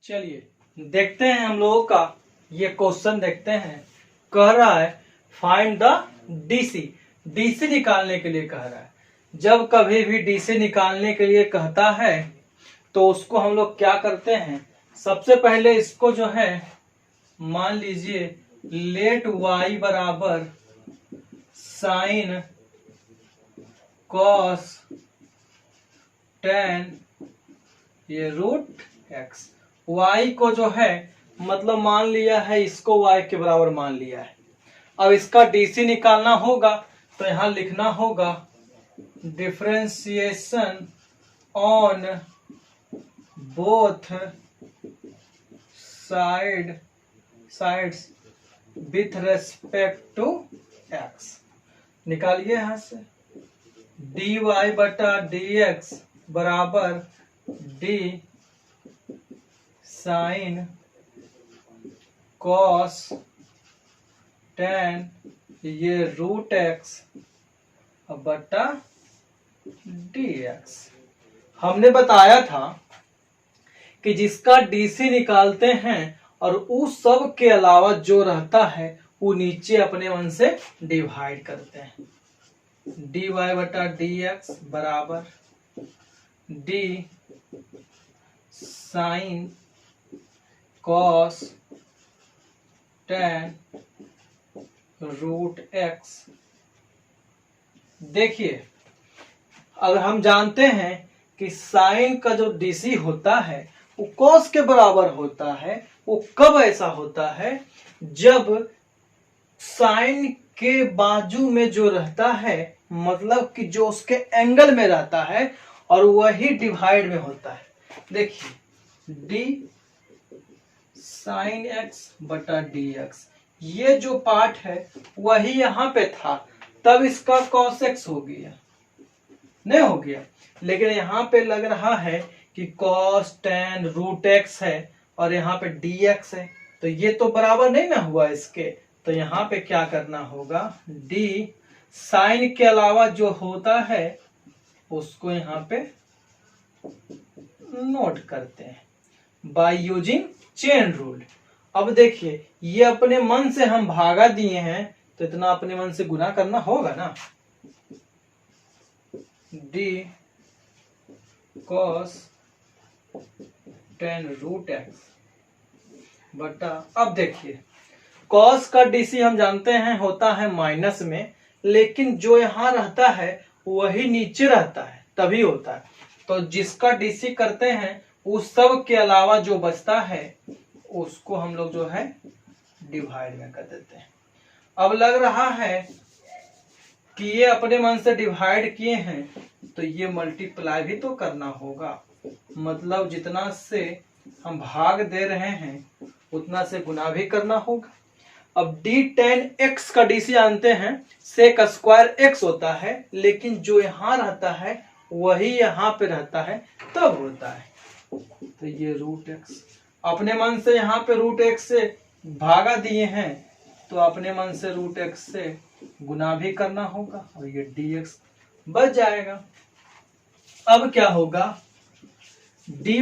चलिए देखते हैं हम लोगों का ये क्वेश्चन देखते हैं। कह रहा है फाइंड द डीसी। डीसी निकालने के लिए कह रहा है। जब कभी भी डीसी निकालने के लिए कहता है तो उसको हम लोग क्या करते हैं, सबसे पहले इसको जो है मान लीजिए लेट y बराबर साइन कॉस टेन ये रूट एक्स। y को जो है मतलब मान लिया है, इसको y के बराबर मान लिया है। अब इसका डीसी निकालना होगा तो यहां लिखना होगा differentiation on both sides with respect to x. निकालिए यहां से dy बटा dx बराबर डी साइन कॉस टेन ये रूट एक्स बटा dx। हमने बताया था कि जिसका डीसी निकालते हैं और उस सब के अलावा जो रहता है वो नीचे अपने मन से डिवाइड करते हैं। dy बटा dx बराबर d sine cos tan root x. देखिए अब हम जानते हैं कि साइन का जो डीसी होता है वो कॉस के बराबर होता है। वो कब ऐसा होता है, जब साइन के बाजू में जो रहता है, मतलब कि जो उसके एंगल में रहता है और वही डिवाइड में होता है। देखिए डी साइन एक्स बटा डी एक्स, ये जो पार्ट है वही यहां पे था, तब इसका कॉस एक्स हो गया, नहीं हो गया। लेकिन यहाँ पे लग रहा है कि कॉस टेन रूट एक्स है और यहाँ पे डी एक्स है, तो ये तो बराबर नहीं ना हुआ इसके। तो यहाँ पे क्या करना होगा, डी साइन के अलावा जो होता है उसको यहाँ पे नोट करते हैं बाय यूजिंग चेन रूल। अब देखिए ये अपने मन से हम भागा दिए हैं तो इतना अपने मन से गुना करना होगा ना। D cos tan root x बटा, अब देखिए कॉस का डीसी हम जानते हैं होता है माइनस में, लेकिन जो यहां रहता है वही नीचे रहता है तभी होता है। तो जिसका डीसी करते हैं उस सब के अलावा जो बचता है उसको हम लोग जो है डिवाइड में कर देते हैं। अब लग रहा है कि ये अपने मन से डिवाइड किए हैं तो ये मल्टीप्लाई भी तो करना होगा, मतलब जितना से हम भाग दे रहे हैं उतना से गुना भी करना होगा। अब डी टेन एक्स का डीसी जानते हैं सेक स्क्वायर एक्स होता है, लेकिन जो यहाँ रहता है वही यहाँ पे रहता है तब होता है। तो ये रूट एक्स अपने मन से यहाँ पे रूट एक्स से भागा दिए हैं तो अपने मन से रूट एक्स से गुना भी करना होगा और ये dx बच जाएगा। अब क्या होगा, dy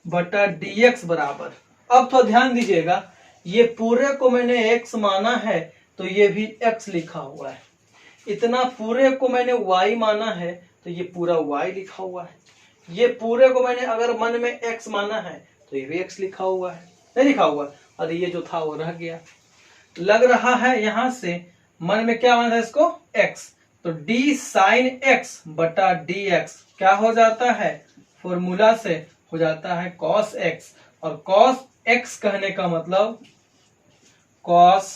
बटा dx बराबर, अब तो ध्यान दीजिएगा ये पूरे को मैंने x माना है तो ये भी x लिखा हुआ है, इतना पूरे को मैंने y माना है तो ये पूरा y लिखा हुआ है, ये पूरे को मैंने अगर मन में x माना है तो ये भी x लिखा हुआ है, नहीं लिखा हुआ, और ये जो था वो रह गया। लग रहा है यहां से मन में क्या माना है इसको x, तो d साइन x बटा dx क्या हो जाता है, फॉर्मूला से हो जाता है cos x, और cos x कहने का मतलब cos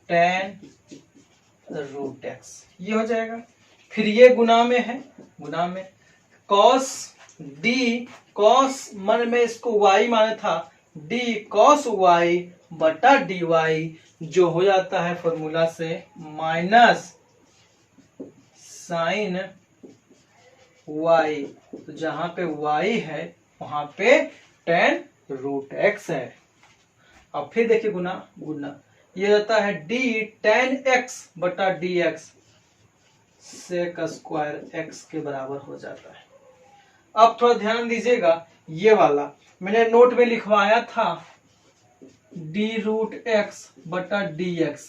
tan रूट x ये हो जाएगा। फिर ये गुना में है, गुना में cos d cos मन में इसको y माना था, d cos y बटा dy जो हो जाता है फॉर्मूला से माइनस साइन y, तो जहां पे y है वहां पे tan रूट x है। अब फिर देखिए गुना गुना ये रहता है d tan x बटा dx सेक स्क्वायर x के बराबर हो जाता है। अब थोड़ा ध्यान दीजिएगा ये वाला मैंने नोट में लिखवाया था d√x बटा dx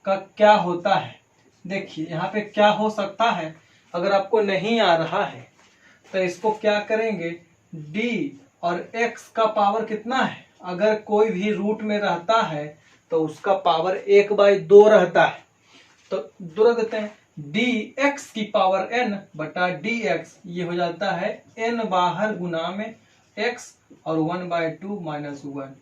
का क्या होता है। देखिए यहाँ पे क्या हो सकता है, अगर आपको नहीं आ रहा है तो इसको क्या करेंगे, d और x का पावर कितना है, अगर कोई भी रूट में रहता है तो उसका पावर 1/2 रहता है, तो दो रख देते हैं, dx की पावर n बटा dx, ये हो जाता है n बाहर गुना में x और 1/2 माइनस 1,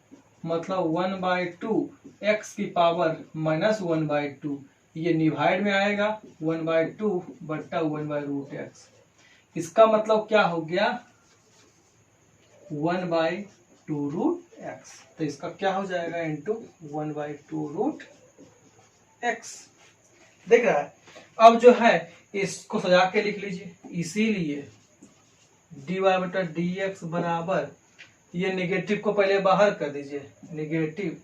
मतलब 1/2 x की पावर माइनस 1/2, ये डिवाइड में आएगा 1/2 बट्टा 1/√x। इसका मतलब क्या हो गया 1/2√x, तो इसका क्या हो जाएगा इंटू 1/2√x। देख रहा है। अब जो है इसको सजा के लिख लीजिए, इसीलिए dy बटा dx बराबर, ये नेगेटिव को पहले बाहर कर दीजिए, negative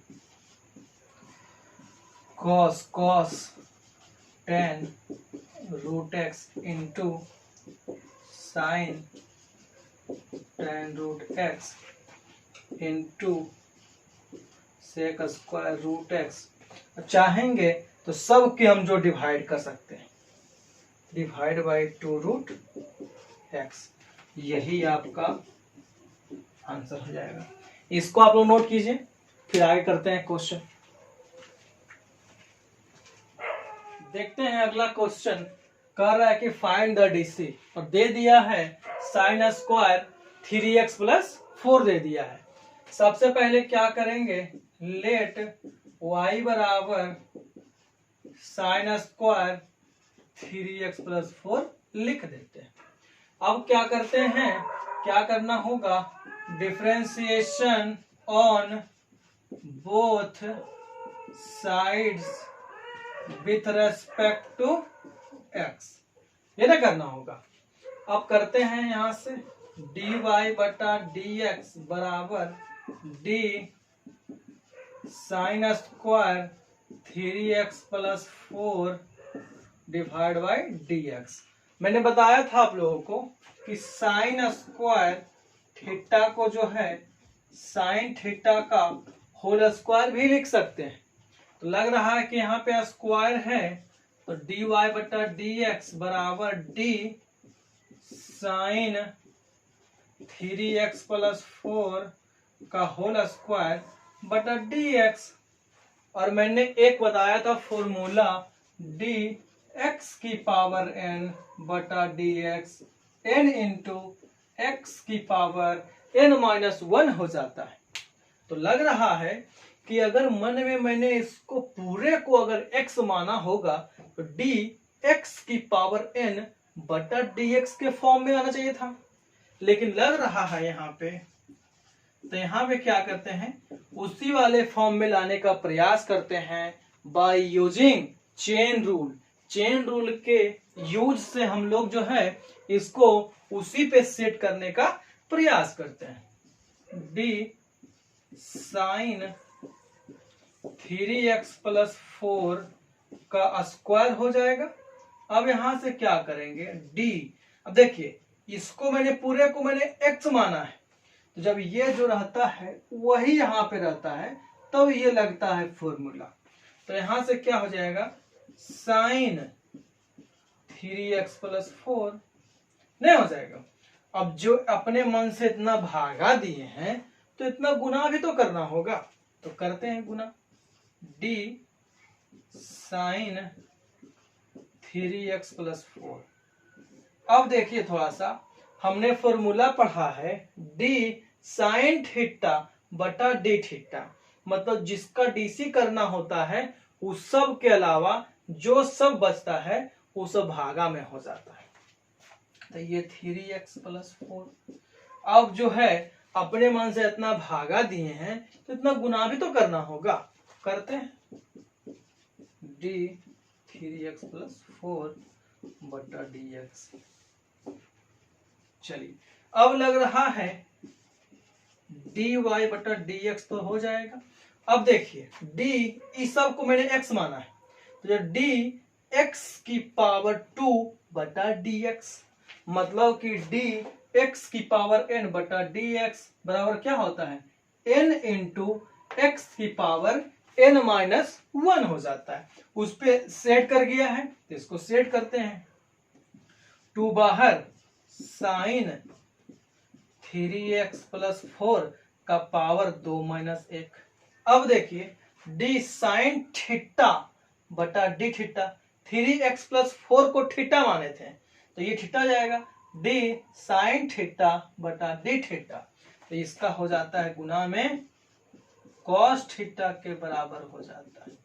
cos tan √x into sin tan √x into sec square √x। चाहेंगे तो सब के हम जो डिवाइड कर सकते हैं, डिवाइड बाई 2√x, यही आपका आंसर हो जाएगा। इसको आप लोग नोट कीजिए, फिर आगे करते हैं क्वेश्चन। देखते हैं अगला क्वेश्चन, कह रहा है कि फाइंड द डीसी, और दे दिया है sin स्क्वायर 3x प्लस 4 दे दिया है। सबसे पहले क्या करेंगे, लेट y बराबर sin स्क्वायर 3x प्लस 4 लिख देते हैं। अब क्या करते हैं, क्या करना होगा, differentiation on both sides with respect to x, ये ना करना होगा। अब करते हैं यहां से dy बटा dx बराबर d sin square 3x plus 4 divide by dx। मैंने बताया था आप लोगों को कि साइन स्क्वायर थीटा को जो है साइन थीटा का होल स्क्वायर भी लिख सकते हैं, तो लग रहा है कि यहाँ पे स्क्वायर है, तो dy बटा dx बराबर d साइन 3x प्लस 4 का होल स्क्वायर बटा dx। और मैंने एक बताया था फॉर्मूला dx की पावर n बटा dx, n इंटू x की पावर n माइनस 1 हो जाता है। तो लग रहा है कि अगर मन में मैंने इसको पूरे को अगर x माना होगा तो dx की पावर n बटा dx के फॉर्म में आना चाहिए था, लेकिन लग रहा है यहाँ पे, तो यहाँ पे क्या करते हैं, उसी वाले फॉर्म में लाने का प्रयास करते हैं by using chain rule. Chain rule के यूज से हम लोग जो है इसको उसी पे सेट करने का प्रयास करते हैं। d साइन 3x प्लस 4 का स्क्वायर हो जाएगा। अब यहां से क्या करेंगे, d, अब देखिए इसको मैंने पूरे को मैंने x माना है, तो जब ये जो रहता है वही यहाँ पे रहता है तब ये लगता है फॉर्मूला। तो यहां से क्या हो जाएगा, साइन 3x प्लस 4 नहीं हो जाएगा। अब जो अपने मन से इतना भागा दिए हैं तो इतना गुना भी तो करना होगा, तो करते हैं गुना, d साइन 3x प्लस 4। अब देखिए थोड़ा सा, हमने फॉर्मूला पढ़ा है d साइन थीटा बटा d थीटा, मतलब जिसका डीसी करना होता है उस सब के अलावा जो सब बचता है वो सब भागा में हो जाता है। तो ये 3x प्लस 4, अब जो है अपने मन से इतना भागा दिए हैं तो इतना गुना भी तो करना होगा, करते हैं d 3x प्लस 4 बटा dx। चलिए अब लग रहा है dy बटा dx तो हो जाएगा। अब देखिए d, इस सब को मैंने x माना है, तो जो d x की पावर 2 बटा dx, मतलब कि डी एक्स की पावर एन बटा डी एक्स बराबर क्या होता है, एन इंटू एक्स की पावर एन माइनस वन हो जाता है। उस पे सेट कर गया है तो इसको सेट करते हैं। टू बाहर साइन 3x प्लस 4 का पावर 2 माइनस 1। अब देखिए डी साइन थीटा बटा डी थीटा, 3x प्लस 4 को थीटा माने थे तो ये थीटा जाएगा, डी साइन थीटा बटा डी थीटा, तो इसका हो जाता है गुना में कॉस थीटा के बराबर हो जाता है।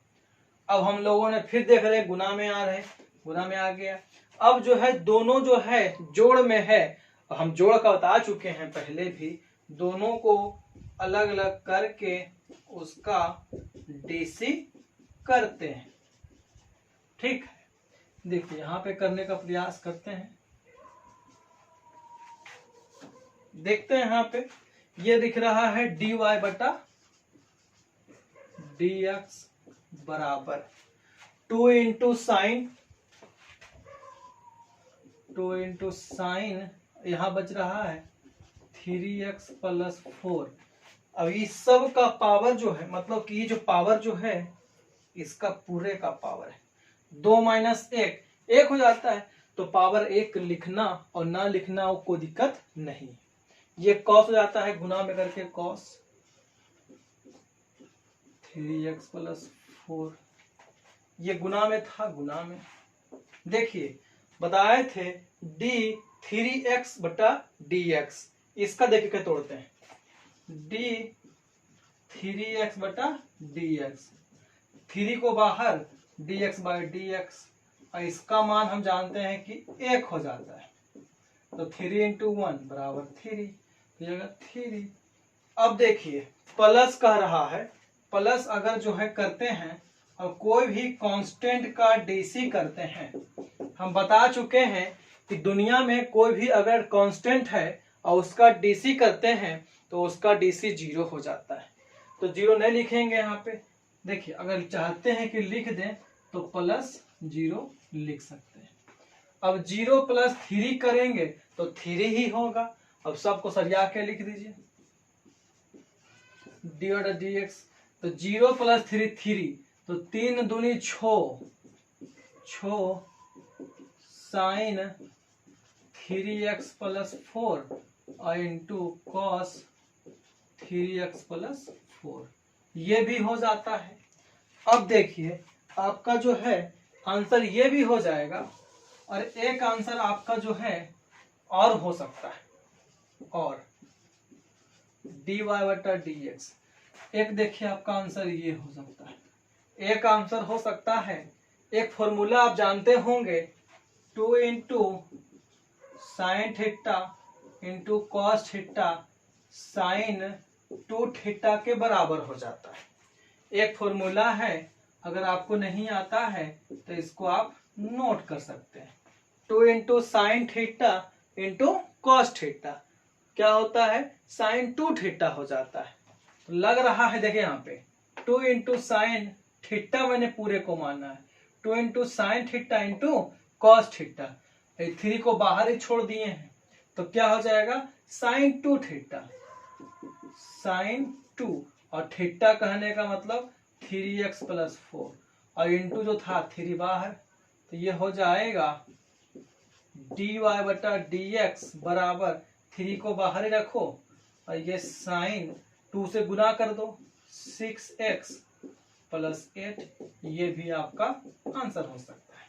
अब हम लोगों ने फिर देख रहे गुना में आ रहे, गुना में आ गया। अब जो है दोनों जो है जोड़ में है, हम जोड़ का बता चुके हैं पहले भी, दोनों को अलग अलग करके उसका डीसी करते हैं। ठीक है, देखिए यहां पे करने का प्रयास करते हैं। देखते हैं यहां पे ये दिख रहा है dy बटा dx बराबर 2 इंटू साइन यहां बच रहा है 3x प्लस 4। अब इस सब का पावर जो है, मतलब कि ये जो पावर जो है इसका पूरे का पावर है, 2 माइनस 1 हो जाता है, तो पावर 1 लिखना और ना लिखना कोई दिक्कत नहीं। ये कॉस हो जाता है, गुना में करके कॉस 3x प्लस 4, ये गुना में था, गुना में देखिए बताए थे d 3x बटा dx, इसका देखिए क्या तोड़ते हैं, d 3x बटा dx, 3 को बाहर dx बाई dx, और इसका मान हम जानते हैं कि 1 हो जाता है, तो 3 इंटू 1 बराबर 3, तो 3। अब देखिए प्लस कह रहा है, प्लस अगर जो है करते हैं और कोई भी कांस्टेंट का डीसी करते हैं, हम बता चुके हैं कि दुनिया में कोई भी अगर कांस्टेंट है और उसका डीसी करते हैं तो उसका डीसी 0 हो जाता है, तो 0 नहीं लिखेंगे यहाँ पे। देखिए अगर चाहते हैं कि लिख दें तो प्लस 0 लिख सकते हैं। अब 0 प्लस 3 करेंगे तो 3 ही होगा। अब सबको सरिया के लिख दीजिए डी बटा डी एक्स, तो 0 प्लस 3 3, तो 3 दूनी 6 साइन 3x प्लस 4 और इंटू कॉस 3x प्लस 4, ये भी हो जाता है। अब देखिए आपका जो है आंसर ये भी हो जाएगा, और एक आंसर आपका जो है और हो सकता है, और dy बटा dx, एक देखिए आपका आंसर ये हो सकता है, एक आंसर हो सकता है, एक फॉर्मूला आप जानते होंगे 2 into sine theta into cos theta sine 2 theta के बराबर हो जाता है। एक फॉर्मूला है, अगर आपको नहीं आता है तो इसको आप नोट कर सकते हैं। 2 into sine theta into cos theta क्या होता है, साइन 2 थीटा हो जाता है। तो लग रहा है देखिए यहाँ पे 2 इंटू साइन थीटा मैंने पूरे को माना है, 2 into sine theta into cos theta, 3 को बाहर ही छोड़ दिए हैं, तो क्या हो जाएगा साइन 2 थीटा, साइन 2, और थीटा कहने का मतलब 3x प्लस 4, और इंटू जो था 3 बाहर, तो ये हो जाएगा dy बटा dx बराबर 3 को बाहर ही रखो और ये साइन 2 से गुना कर दो 6x प्लस 8, ये भी आपका आंसर हो सकता है।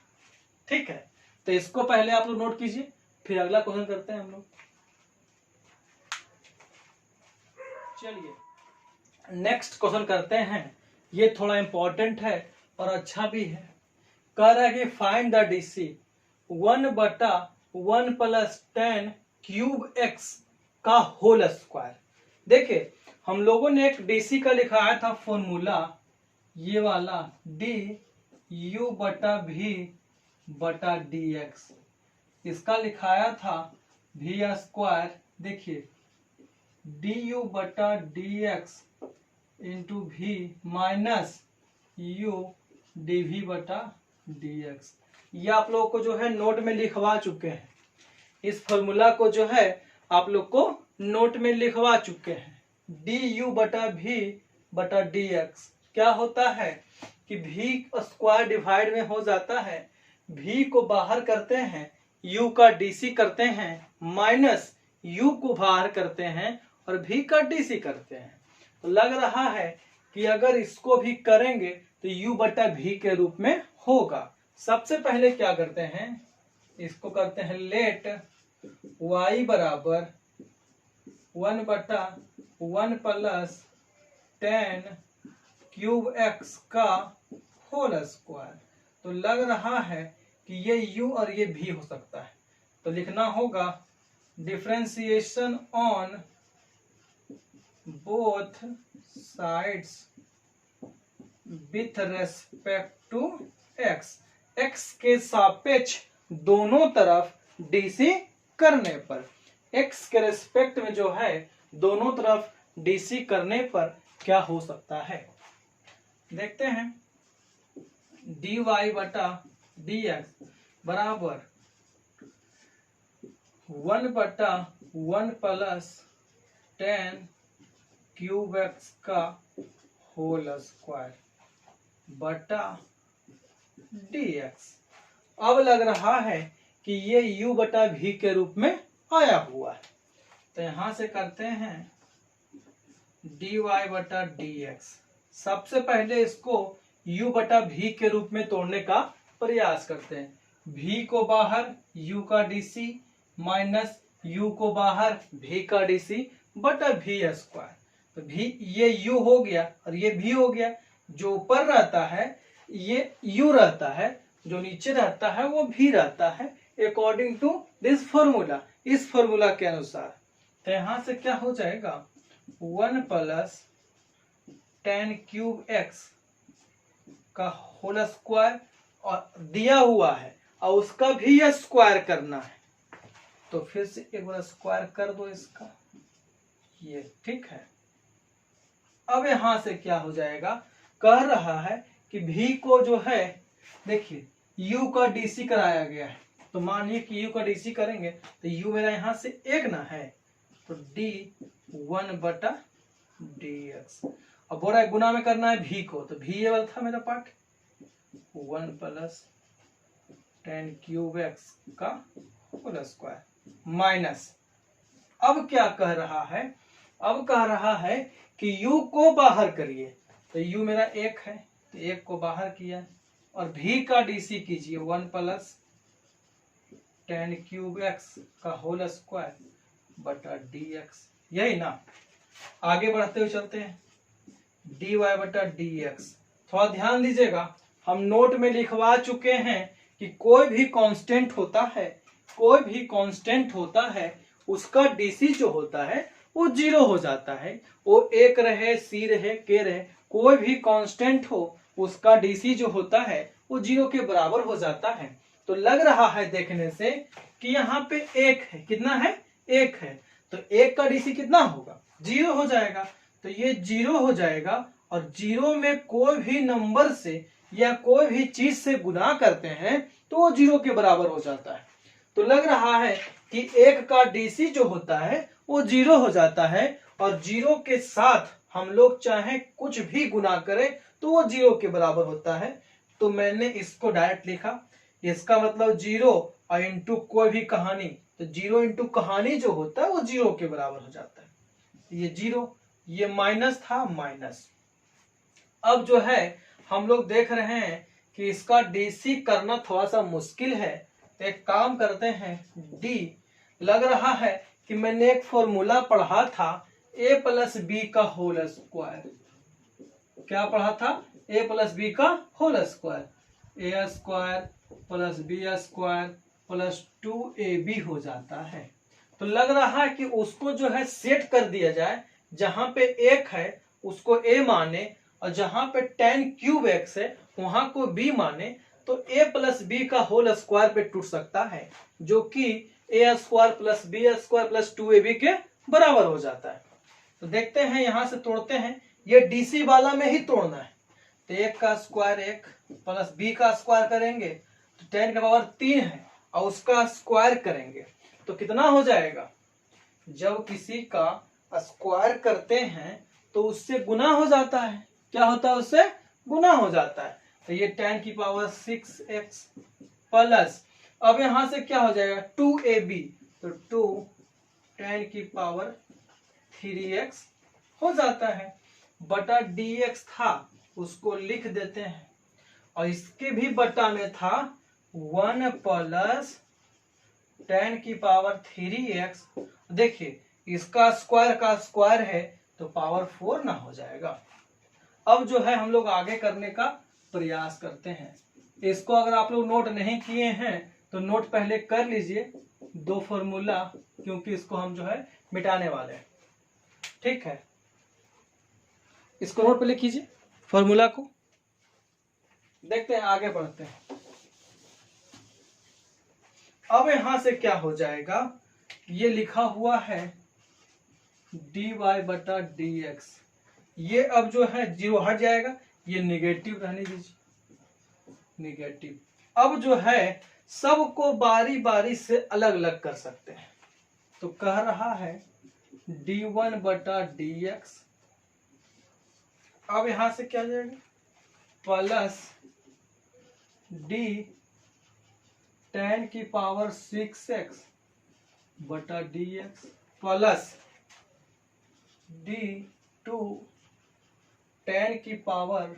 ठीक है, तो इसको पहले आप लोग नोट कीजिए, फिर अगला क्वेश्चन करते हैं हम लोग। चलिए नेक्स्ट क्वेश्चन करते हैं, ये थोड़ा इंपॉर्टेंट है और अच्छा भी है। कह रहा है कि फाइंड द डीसी 1 बटा 1 प्लस 10 क्यूब एक्स का होल स्क्वायर। देखिए हम लोगों ने एक डीसी का लिखाया था फॉर्मूला, ये वाला डी यू बटा भी बटा डी एक्स, इसका लिखाया था भी स्क्वायर, देखिए डी यू बटा डी एक्स इंटू भी माइनस यू डी भी बटा डी एक्स। ये आप लोगों को जो है नोट में लिखवा चुके हैं। इस फॉर्मूला को जो है आप लोग को नोट में लिखवा चुके हैं। डी यू बटा भी बटा डी एक्स क्या होता है कि भी स्क्वायर डिवाइड में हो जाता है, भी को बाहर करते हैं, यू का डीसी करते हैं, माइनस यू को बाहर करते हैं और भी का डीसी करते हैं। तो लग रहा है कि अगर इसको भी करेंगे तो यू बटा भी के रूप में होगा। सबसे पहले क्या करते हैं, इसको करते हैं लेट y बराबर 1 बटा 1 प्लस 10 क्यूब x का होल स्क्वायर। तो लग रहा है कि ये u और ये भी हो सकता है, तो लिखना होगा differentiation on both sides with respect to x, x के सापेक्ष दोनों तरफ डीसी करने पर, x के रेस्पेक्ट में जो है दोनों तरफ डीसी करने पर क्या हो सकता है, देखते हैं। dy बटा dx बराबर 1 बटा 1 प्लस 10 क्यूब x का होल स्क्वायर बटा dx। अब लग रहा है कि ये u बटा v के रूप में आया हुआ है, तो यहां से करते हैं dy बटा dx। सबसे पहले इसको u बटा v के रूप में तोड़ने का प्रयास करते हैं। v को बाहर u का dc माइनस u को बाहर v का dc बटा v स्क्वायर। तो v ये u हो गया और ये v हो गया। जो ऊपर रहता है ये u रहता है, जो नीचे रहता है वो भी रहता है अकॉर्डिंग टू दिस फॉर्मूला, इस फॉर्मूला के अनुसार। तो यहां से क्या हो जाएगा 1 प्लस 10 क्यूब x का होल स्क्वायर और दिया हुआ है और उसका भी यह स्क्वायर करना है, तो फिर से एक बार स्क्वायर कर दो इसका, ये ठीक है। अब यहां से क्या हो जाएगा, कह रहा है कि v को जो है देखिए u का dc कराया गया है, तो मानिए कि u का dc करेंगे तो u मेरा यहां से एक ना है, तो d1 बटा dx। अब बोल रहा है गुना में करना है v को, तो v ये वाला था मेरा पार्ट 1 प्लस 10 क्यूब x का होल स्क्वायर माइनस। अब क्या कह रहा है, अब कह रहा है कि u को बाहर करिए, तो u मेरा एक है तो एक को बाहर किया और v का dc कीजिए 1 प्लस 10 क्यूब x का होल स्क्वायर बटा dx, यही ना। आगे बढ़ते हुए चलते हैं dy बटा dx। थोड़ा ध्यान दीजिएगा, हम नोट में लिखवा चुके हैं कि कोई भी कांस्टेंट होता है, कोई भी कांस्टेंट होता है उसका dc जो होता है वो 0 हो जाता है। वो एक रहे, c रहे, k रहे, कोई भी कांस्टेंट हो उसका डीसी जो होता है वो 0 के बराबर हो जाता है। तो लग रहा है देखने से कि यहाँ पे एक है, कितना है, एक है, तो एक का डीसी कितना होगा, 0 हो जाएगा। तो ये 0 हो जाएगा और 0 में कोई भी नंबर से या कोई भी चीज से गुना करते हैं तो वो 0 के बराबर हो जाता है। तो लग रहा है कि एक का डीसी जो होता है वो 0 हो जाता है और 0 के साथ हम लोग चाहे कुछ भी गुना करें तो वो 0 के बराबर होता है। तो मैंने इसको डायरेक्ट लिखा, इसका मतलब 0 और इंटू कोई भी कहानी, तो 0 इंटू कहानी जो होता है वो 0 के बराबर हो जाता है। ये 0, ये माइनस था, माइनस। अब जो है हम लोग देख रहे हैं कि इसका डीसी करना थोड़ा सा मुश्किल है, तो एक काम करते हैं डी। लग रहा है कि मैंने एक फॉर्मूला पढ़ा था a प्लस बी का होल स्क्वायर। क्या पढ़ा था, a प्लस बी का whole square, a square plus b square plus 2ab हो जाता है। तो लग रहा है कि उसको जो है सेट कर दिया जाए, जहां पे एक है उसको a माने और जहां पे 10 क्यूब x है वहां को b माने, तो a प्लस बी का होल स्क्वायर पे टूट सकता है, जो कि a square plus b square plus 2ab के बराबर हो जाता है। तो देखते हैं, यहां से तोड़ते हैं, ये डीसी वाला में ही तोड़ना है। तो एक का स्क्वायर एक प्लस बी का स्क्वायर करेंगे तो 10 का पावर 3 है और उसका स्क्वायर करेंगे तो कितना हो जाएगा, जब किसी का स्क्वायर करते हैं तो उससे गुना हो जाता है। क्या होता है, उससे गुना हो जाता है। तो ये 10 की पावर 6x प्लस, अब यहां से क्या हो जाएगा 2ab, तो 2 10 की पावर 3x हो जाता है, बटा dx था उसको लिख देते हैं, और इसके भी बटा में था 1 प्लस 10 की पावर 3x। देखिए इसका स्क्वायर का स्क्वायर है तो पावर 4 ना हो जाएगा। अब जो है हम लोग आगे करने का प्रयास करते हैं। इसको अगर आप लोग नोट नहीं किए हैं तो नोट पहले कर लीजिए, दो फॉर्मूला, क्योंकि इसको हम जो है मिटाने वाले हैं। ठीक है, इसको नोट पहले कीजिए फॉर्मूला को, देखते हैं आगे बढ़ते हैं। अब यहां से क्या हो जाएगा, ये लिखा हुआ है dy बटा dx, ये अब जो है जीरो हट जाएगा, ये निगेटिव रहने दीजिए, निगेटिव। अब जो है सबको बारी बारी से अलग अलग कर सकते हैं, तो कह रहा है d1 बटा dx, अब यहां से क्या जाएगा प्लस d 10 की पावर 6x बटा dx प्लस d2 10 की पावर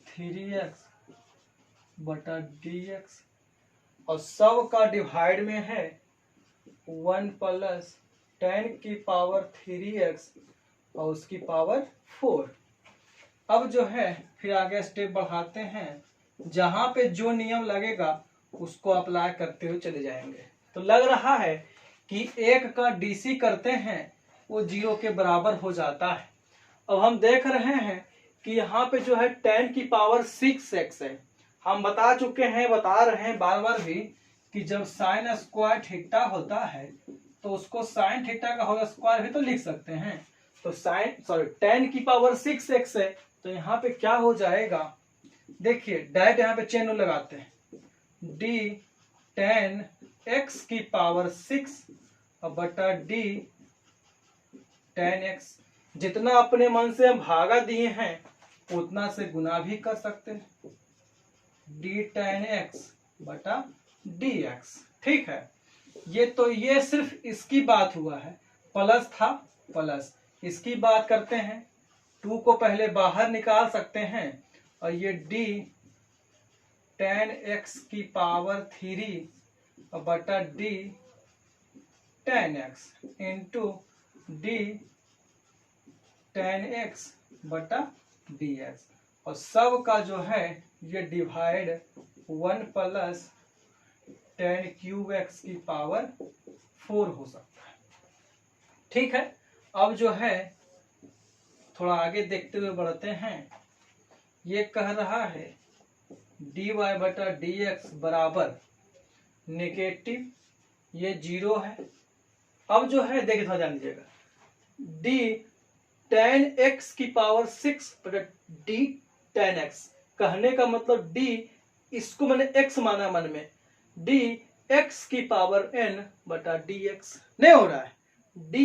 3x बटा dx, और सब का डिवाइड में है 1 प्लस 10 की पावर 3x और उसकी पावर 4। अब जो है फिर आगे स्टेप बढ़ाते हैं, जहां पे जो नियम लगेगा उसको अप्लाई करते हुए चले जाएंगे। तो लग रहा है कि एक का डीसी करते हैं वो 0 के बराबर हो जाता है। अब हम देख रहे हैं कि यहाँ पे जो है 10 की पावर 6x है, हम बता चुके हैं, बता रहे हैं बार बार भी कि जब साइन स्क्वायर थीटा होता है तो उसको साइन थीटा का होल स्क्वायर भी तो लिख सकते हैं। तो 10 की पावर 6x है, तो यहाँ पे क्या हो जाएगा, देखिए डायरेक्ट यहाँ पे चेन लगाते हैं, d 10x की पावर 6 बटा d 10x, जितना अपने मन से हम भागा दिए हैं उतना से गुना भी कर सकते हैं, d 10x बटा dx। ठीक है, ये तो ये सिर्फ इसकी बात हुआ है, प्लस था प्लस, इसकी बात करते हैं, 2 को पहले बाहर निकाल सकते हैं, और ये d 10x की पावर 3 बटा d 10x into d 10x बटा dx, और सब का जो है ये डिवाइड 1 प्लस 10 क्यूब x की पावर 4 हो सकता है। ठीक है, अब जो है थोड़ा आगे देखते हुए बढ़ते हैं। ये कह रहा है dy बटा dx बराबर नेगेटिव, ये 0 है। अब जो है देखिए थोड़ा जान लीजिएगा, d 10x की पावर 6 बटा d 10x, कहने का मतलब d, इसको मैंने x माना मन में, d x की पावर n बटा dx नहीं हो रहा है, d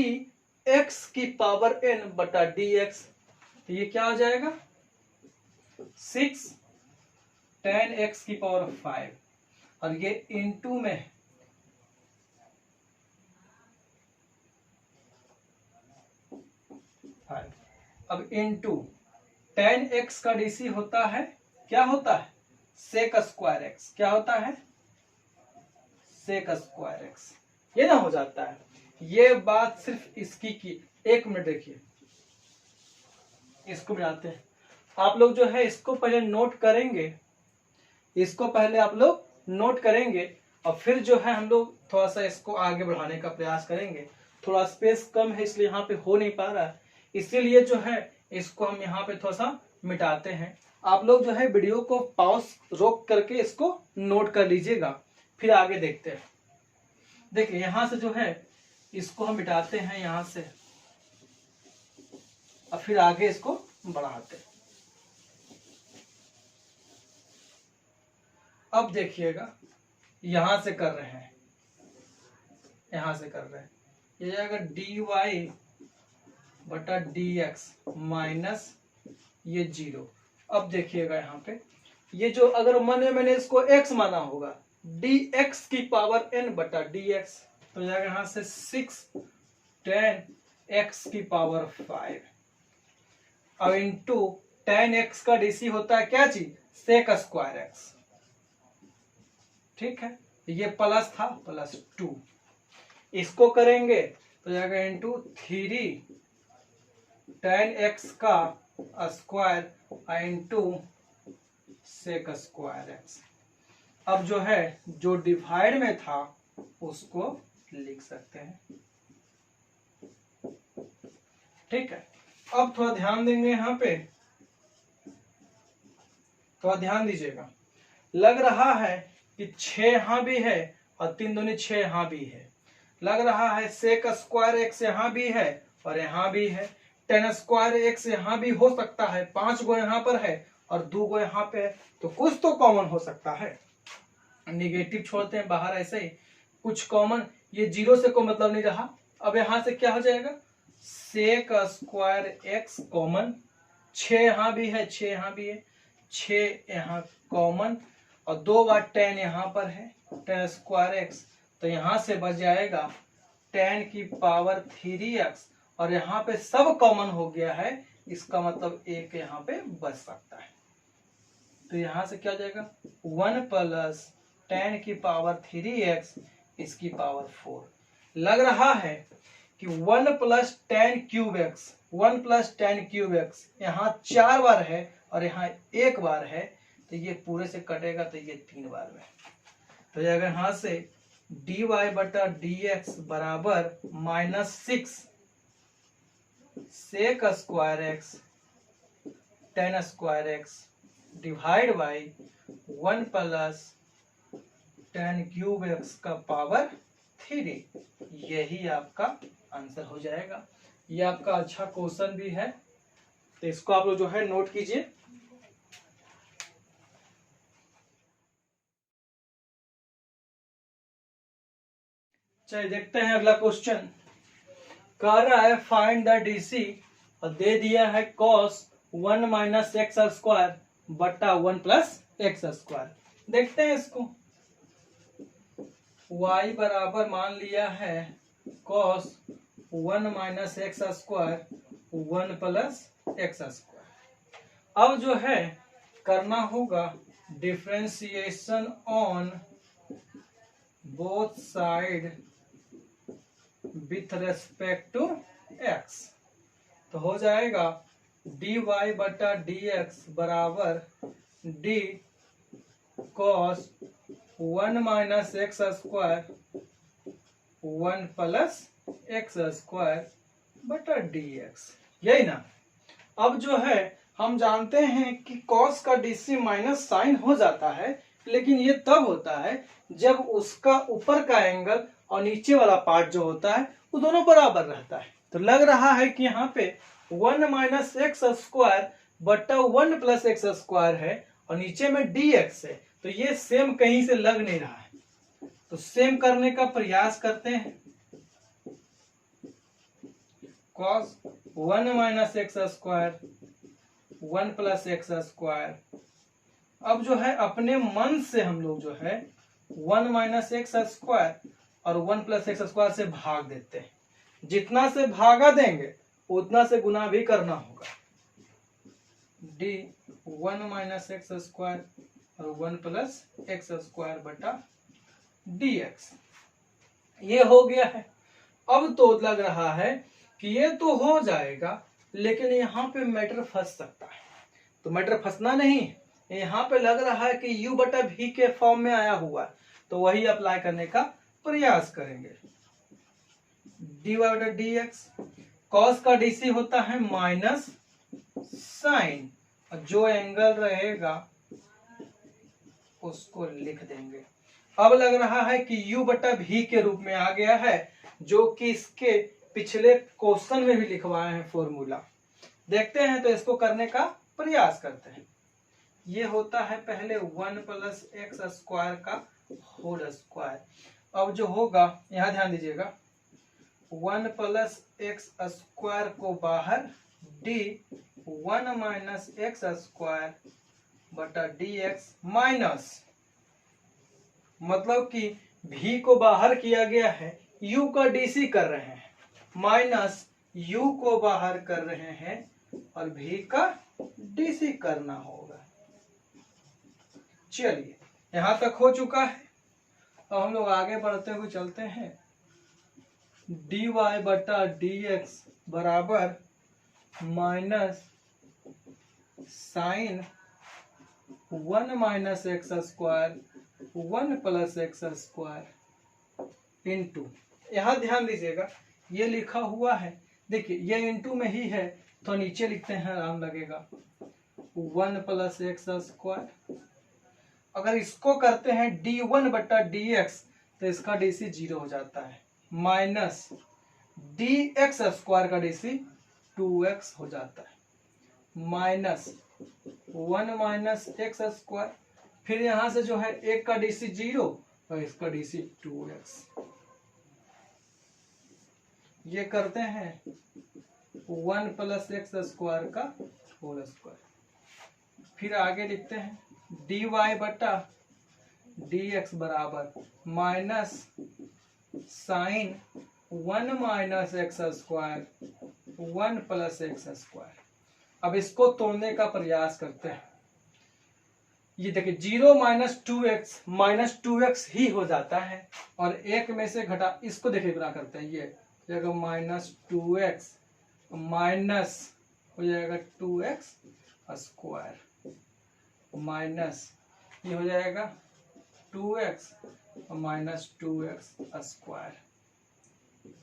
x की पावर n बटा dx, तो ये क्या हो जाएगा 6 10x की पावर 5, और ये इंटू में अब इंटू 10x का डीसी होता है, क्या होता है सेक स्क्वायर x, क्या होता है सेक स्क्वायर x, ये ना हो जाता है। ये बात सिर्फ इसकी की, एक मिनट देखिए, इसको मिलाते हैं। आप लोग जो है इसको पहले नोट करेंगे, इसको पहले आप लोग नोट करेंगे, और फिर जो है हम लोग थोड़ा सा इसको आगे बढ़ाने का प्रयास करेंगे। थोड़ा स्पेस कम है इसलिए यहाँ पे हो नहीं पा रहा है, इसीलिए जो है इसको हम यहाँ पे थोड़ा सा मिटाते हैं। आप लोग जो है वीडियो को पॉज रोक करके इसको नोट कर लीजिएगा, फिर आगे देखते हैं। देखिए यहां से जो है इसको हम मिटाते हैं यहां से, और फिर आगे इसको बढ़ाते हैं। अब देखिएगा यहां से कर रहे हैं, यहां से कर रहे हैं, ये जाएगा डी वाई बटा डी एक्स माइनस ये 0। अब देखिएगा यहाँ पे ये जो अगर मैंने इसको x माना होगा, dx की पावर n बटा dx, तो जाएगा यहां से 6 10 x की पावर 5। अब इंटू 10 x का डीसी होता है क्या चीज, सेक स्क्वायर x। ठीक है, ये प्लस था +2, इसको करेंगे तो जाएगा इंटू 3 10 x का square into sec square x। अब जो है जो डिवाइड में था उसको लिख सकते हैं। ठीक है, अब थोड़ा ध्यान देंगे यहाँ पे, थोड़ा ध्यान दीजिएगा। लग रहा है कि 6 यहाँ भी है और 3 दूनी 6 यहाँ भी है। लग रहा है सेक स्क्वायर x यहाँ भी है और यहाँ भी है। 10 स्क्वायर x यहाँ भी हो सकता है, 5 गो यहाँ पर है और 2 गो यहाँ पे है, तो कुछ तो कॉमन हो सकता है। निगेटिव छोड़ते हैं बाहर, ऐसे ही कुछ कॉमन, ये 0 से कोई मतलब नहीं रहा। अब यहाँ से क्या हो जाएगा, सेक स्क्वायर x कॉमन, 6 यहाँ भी है 6 यहाँ भी है, 6 यहाँ कॉमन और 2 बार 10 यहाँ पर है 10 स्क्वायर x, तो यहाँ से बच जाएगा 10 की पावर 3x और यहाँ पे सब कॉमन हो गया है, इसका मतलब एक यहाँ पे बच सकता है। तो यहाँ से क्या हो जाएगा 1 प्लस 10 की पावर 3x इसकी पावर 4। लग रहा है कि 1 plus 10 cube x, 1 plus 10 cube x यहाँ 4 बार है और यहाँ 1 बार है, तो ये पूरे से कटेगा तो ये 3 बार में। तो अगर यहाँ से dy बटा dx बराबर -6 sec square x 10 square x divide by 1 plus 10 cube x का पावर 3, यही आपका आंसर हो जाएगा। ये आपका अच्छा क्वेश्चन भी है, तो इसको आप लोग जो है नोट कीजिए। चलिए देखते हैं अगला क्वेश्चन। कह रहा है फाइंड द डीसी और दे दिया है cos 1 माइनस एक्स स्क्वायर बटा 1 प्लस एक्स स्क्वायर। देखते हैं इसको, y बराबर मान लिया है cos 1 minus x square 1 plus x square. अब जो है करना होगा differentiation on both side with respect to x, तो हो जाएगा dy बटा dx बराबर d cos 1 minus x square 1 plus x square बटा dx, यही ना। अब जो है हम जानते हैं कि cos का dc माइनस साइन हो जाता है, लेकिन ये तब होता है जब उसका ऊपर का एंगल और नीचे वाला पार्ट जो होता है वो दोनों बराबर रहता है। तो लग रहा है कि यहाँ पे 1 माइनस एक्स स्क्वायर बटा 1 प्लस एक्स स्क्वायर है और नीचे में dx है, तो ये सेम कहीं से लग नहीं रहा है। तो सेम करने का प्रयास करते हैं। cos 1 minus x square 1 plus x square, अब जो है अपने मन से हम लोग जो है 1 माइनस एक्स स्क्वायर और 1 प्लस एक्स स्क्वायर से भाग देते हैं। जितना से भागा देंगे उतना से गुना भी करना होगा। d 1 माइनस एक्स स्क्वायर और 1 प्लस एक्स स्क्वायर बटा dx, ये हो गया है। अब तो लग रहा है कि ये तो हो जाएगा, लेकिन यहाँ पे मैटर फंस सकता है। तो मैटर फंसना नहीं है, यहाँ पे लग रहा है कि u बटा v के फॉर्म में आया हुआ है, तो वही अप्लाई करने का प्रयास करेंगे। dy बटा dx, cos का dc होता है माइनस साइन, और जो एंगल रहेगा उसको लिख देंगे। अब लग रहा है कि u बटा v के रूप में आ गया है, जो कि इसके पिछले क्वेश्चन में भी लिखवाए हैं फॉर्मूला। देखते हैं, तो इसको करने का प्रयास करते हैं। ये होता है पहले 1 प्लस एक्स स्क्वायर का होल स्क्वायर, अब जो होगा यहाँ ध्यान दीजिएगा, 1 प्लस एक्स स्क्वायर को बाहर डी 1 माइनस एक्स स्क्वायर बटा डी एक्स माइनस, मतलब कि v को बाहर किया गया है, u का डीसी कर रहे हैं, माइनस u को बाहर कर रहे हैं और v का डीसी करना होगा। चलिए यहां तक हो चुका है। अब हम लोग आगे बढ़ते हुए चलते हैं। dy बटा dx बराबर minus sine 1 minus x square 1 plus x square into, यहाँ ध्यान दीजिएगा ये लिखा हुआ है, देखिए ये इंटू में ही है तो नीचे लिखते हैं, आराम लगेगा, 1 प्लस एक्स स्क्वायर। अगर इसको करते हैं d1 बटा dx तो इसका डीसी 0 हो जाता है, माइनस dx स्क्वायर का डीसी 2x हो जाता है, माइनस 1 माइनस एक्स स्क्वायर, फिर यहां से जो है एक का डीसी 0 और इसका डीसी 2x। ये करते हैं 1 प्लस एक्स स्क्वायर का होल स्क्वायर। फिर आगे लिखते हैं dy बटा dx बराबर minus sine 1 minus x square 1 plus x square. अब इसको तोड़ने का प्रयास करते हैं। ये देखिए 0 माइनस टू एक्स ही हो जाता है और एक में से घटा, इसको देखिए गुणा करते हैं, ये जाएगा माइनस 2x माइनस हो जाएगा 2x स्क्वायर माइनस ये हो जाएगा 2x माइनस 2x स्क्वायर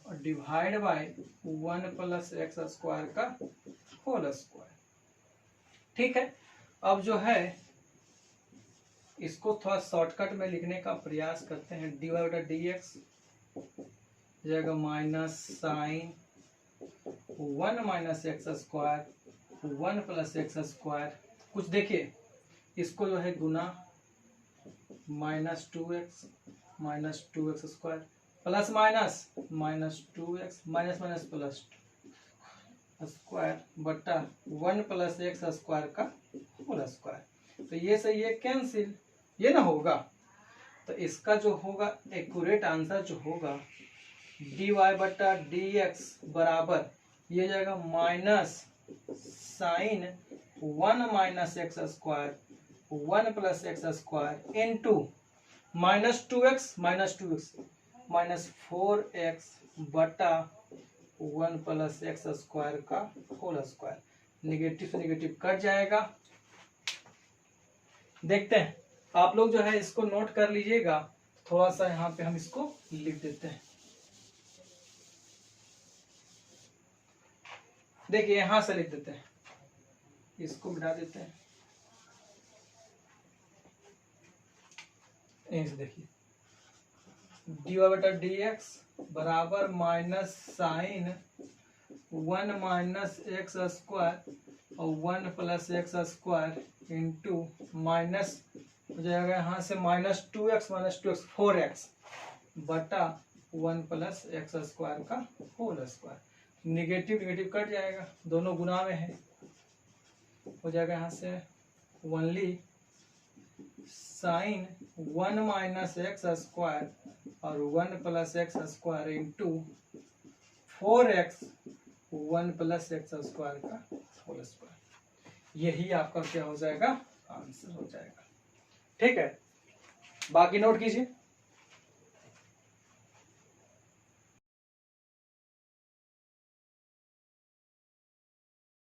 और divide by 1 plus x square का होल स्क्वायर। ठीक है, अब जो है इसको थोड़ा शॉर्टकट में लिखने का प्रयास करते हैं। dy बटा dx जाएगा minus sine 1 minus x square 1 plus x square, कुछ देखिए इसको जो है गुना minus 2x square plus minus 2x minus minus plus square बटा 1 प्लस एक्स स्क्वायर का होल स्क्वायर। तो ये सही है कैंसिल, ये ना होगा, तो इसका जो होगा एक्यूरेट आंसर जो होगा dy बटा dx बराबर ये जाएगा minus sine 1 minus x square 1 plus x square into minus 2x minus 4x बटा 1 प्लस एक्स स्क्वायर का होल स्क्वायर। निगेटिव से निगेटिव कट जाएगा। देखते हैं, आप लोग जो है इसको नोट कर लीजिएगा, थोड़ा सा यहाँ पे हम इसको लिख देते हैं। देखिए यहां से लिख देते हैं, इसको मिटा देते हैं, यहीं से देखिए dy बटा dx बराबर minus sine 1 minus x square और 1 plus x square into minus हो जाएगा यहाँ से माइनस 2x 4x बटा 1 प्लस एक्स स्क्वायर का whole square. Negative negative cut जाएगा, दोनों गुना में है, हो जाएगा यहाँ से only sine 1 minus x square और 1 plus x square into 4x 1 plus x square का होल स्क्वायर। यही आपका क्या हो जाएगा, आंसर हो जाएगा। ठीक है, बाकी नोट कीजिए।